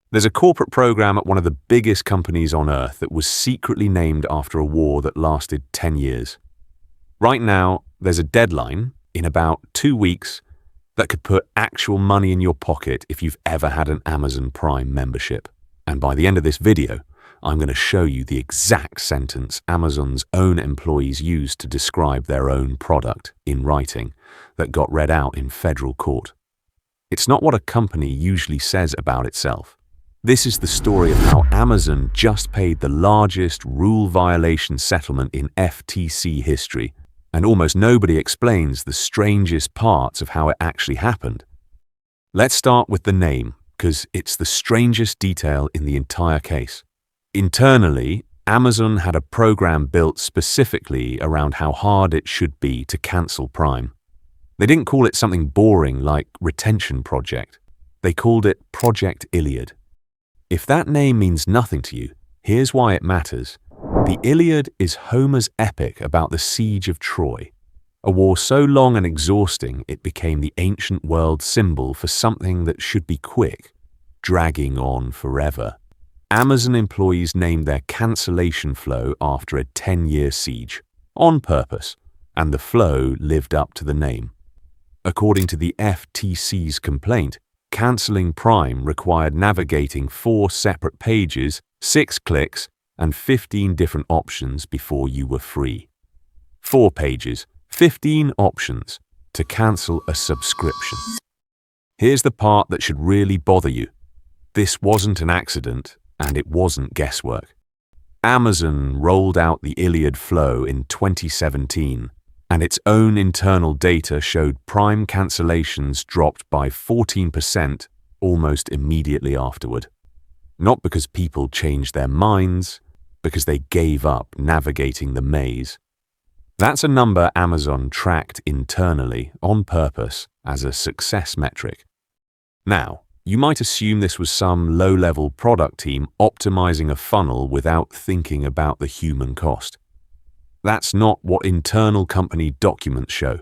There's a corporate program at one of the biggest companies on Earth that was secretly named after a war that lasted 10 years. Right now, there's a deadline in about 2 weeks that could put actual money in your pocket if you've ever had an Amazon Prime membership. And by the end of this video, I'm going to show you the exact sentence Amazon's own employees used to describe their own product in writing that got read out in federal court. It's not what a company usually says about itself. This is the story of how Amazon just paid the largest rule violation settlement in FTC history, and almost nobody explains the strangest parts of how it actually happened. Let's start with the name, because it's the strangest detail in the entire case. Internally, Amazon had a program built specifically around how hard it should be to cancel Prime. They didn't call it something boring like Retention Project. They called it Project Iliad. If that name means nothing to you, here's why it matters. The Iliad is Homer's epic about the siege of Troy, a war so long and exhausting it became the ancient world symbol for something that should be quick, dragging on forever. Amazon employees named their cancellation flow after a 10-year siege, on purpose, and the flow lived up to the name. According to the FTC's complaint, cancelling Prime required navigating 4 separate pages, 6 clicks, and 15 different options before you were free. 4 pages, 15 options to cancel a subscription. Here's the part that should really bother you. This wasn't an accident, and it wasn't guesswork. Amazon rolled out the Iliad flow in 2017, and its own internal data showed Prime cancellations dropped by 14% almost immediately afterward. Not because people changed their minds, because they gave up navigating the maze. That's a number Amazon tracked internally on purpose as a success metric. Now, you might assume this was some low-level product team optimizing a funnel without thinking about the human cost. That's not what internal company documents show.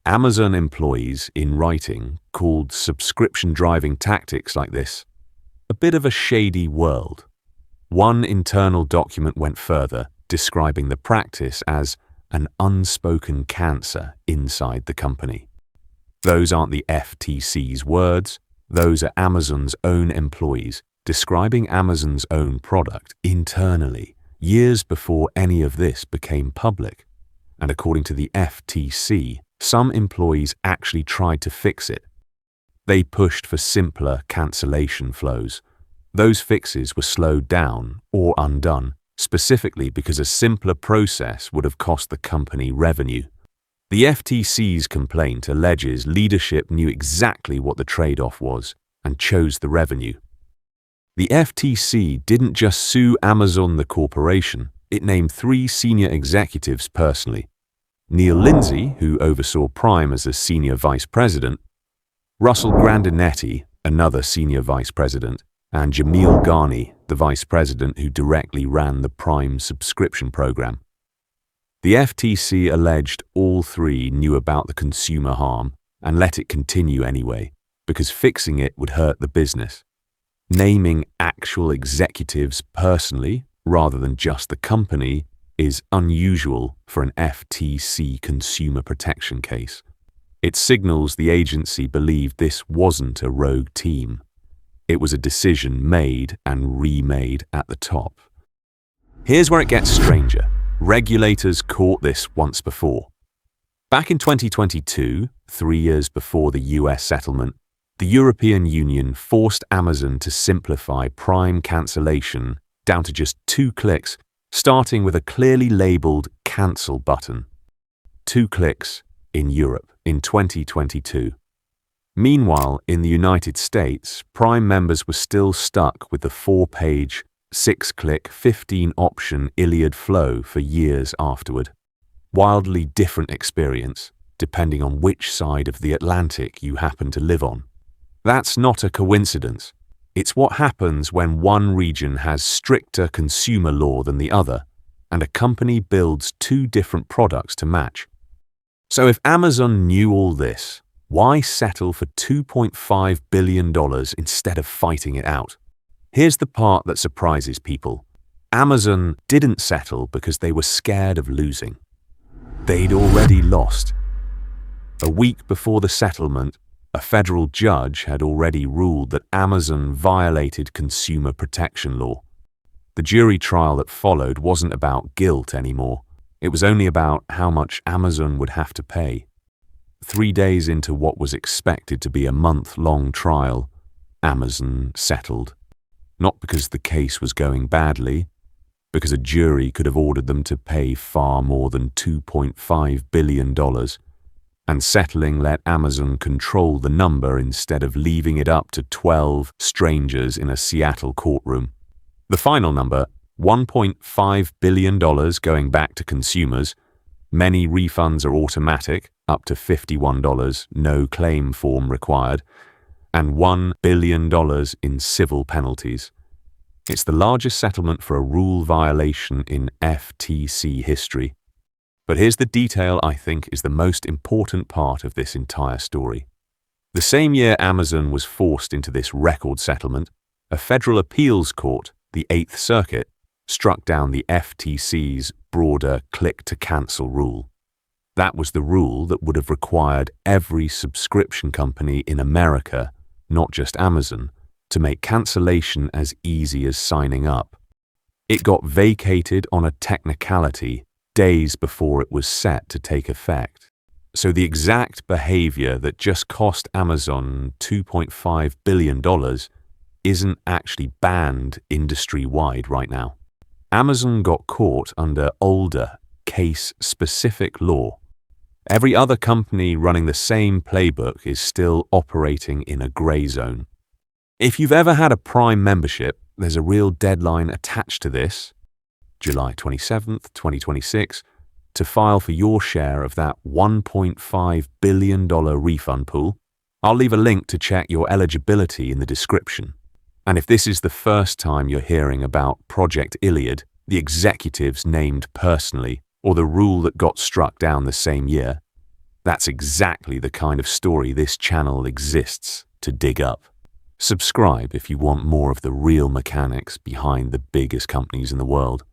Amazon employees, in writing, called subscription-driving tactics like this a bit of a shady world. One internal document went further, describing the practice as an unspoken cancer inside the company. Those aren't the FTC's words. Those are Amazon's own employees describing Amazon's own product internally, years before any of this became public. And according to the FTC, some employees actually tried to fix it. They pushed for simpler cancellation flows. Those fixes were slowed down or undone, specifically because a simpler process would have cost the company revenue. The FTC's complaint alleges leadership knew exactly what the trade-off was and chose the revenue. The FTC didn't just sue Amazon the corporation, it named 3 senior executives personally. Neil Lindsay, who oversaw Prime as a senior vice president, Russell Grandinetti, another senior vice president, and Jamil Ghani, the vice president who directly ran the Prime subscription program. The FTC alleged all 3 knew about the consumer harm and let it continue anyway, because fixing it would hurt the business. Naming actual executives personally, rather than just the company, is unusual for an FTC consumer protection case. It signals the agency believed this wasn't a rogue team. It was a decision made and remade at the top. Here's where it gets stranger. Regulators caught this once before. Back in 2022, 3 years before the US settlement, the European Union forced Amazon to simplify Prime cancellation down to just 2 clicks, starting with a clearly labeled cancel button. 2 clicks in Europe in 2022. Meanwhile, in the United States, Prime members were still stuck with the 4-page, 6-click, 15-option Iliad flow for years afterward. Wildly different experience, depending on which side of the Atlantic you happen to live on. That's not a coincidence. It's what happens when one region has stricter consumer law than the other, and a company builds 2 different products to match. So if Amazon knew all this, why settle for $2.5 billion instead of fighting it out? Here's the part that surprises people. Amazon didn't settle because they were scared of losing. They'd already lost. A week before the settlement, a federal judge had already ruled that Amazon violated consumer protection law. The jury trial that followed wasn't about guilt anymore. It was only about how much Amazon would have to pay. 3 days into what was expected to be a month-long trial, Amazon settled. Not because the case was going badly, because a jury could have ordered them to pay far more than $2.5 billion, and settling let Amazon control the number instead of leaving it up to 12 strangers in a Seattle courtroom. The final number, $1.5 billion going back to consumers. Many refunds are automatic, up to $51, no claim form required, and $1 billion in civil penalties. It's the largest settlement for a rule violation in FTC history. But here's the detail I think is the most important part of this entire story. The same year Amazon was forced into this record settlement, a federal appeals court, the Eighth Circuit, struck down the FTC's broader click-to-cancel rule. That was the rule that would have required every subscription company in America, not just Amazon, to make cancellation as easy as signing up. It got vacated on a technicality days before it was set to take effect. So the exact behavior that just cost Amazon $2.5 billion isn't actually banned industry-wide right now. Amazon got caught under older, case-specific law. Every other company running the same playbook is still operating in a gray zone. If you've ever had a Prime membership, there's a real deadline attached to this, July 27th, 2026, to file for your share of that $1.5 billion refund pool. I'll leave a link to check your eligibility in the description. And if this is the first time you're hearing about Project Iliad, the executives named personally, or the rule that got struck down the same year, that's exactly the kind of story this channel exists to dig up. Subscribe if you want more of the real mechanics behind the biggest companies in the world.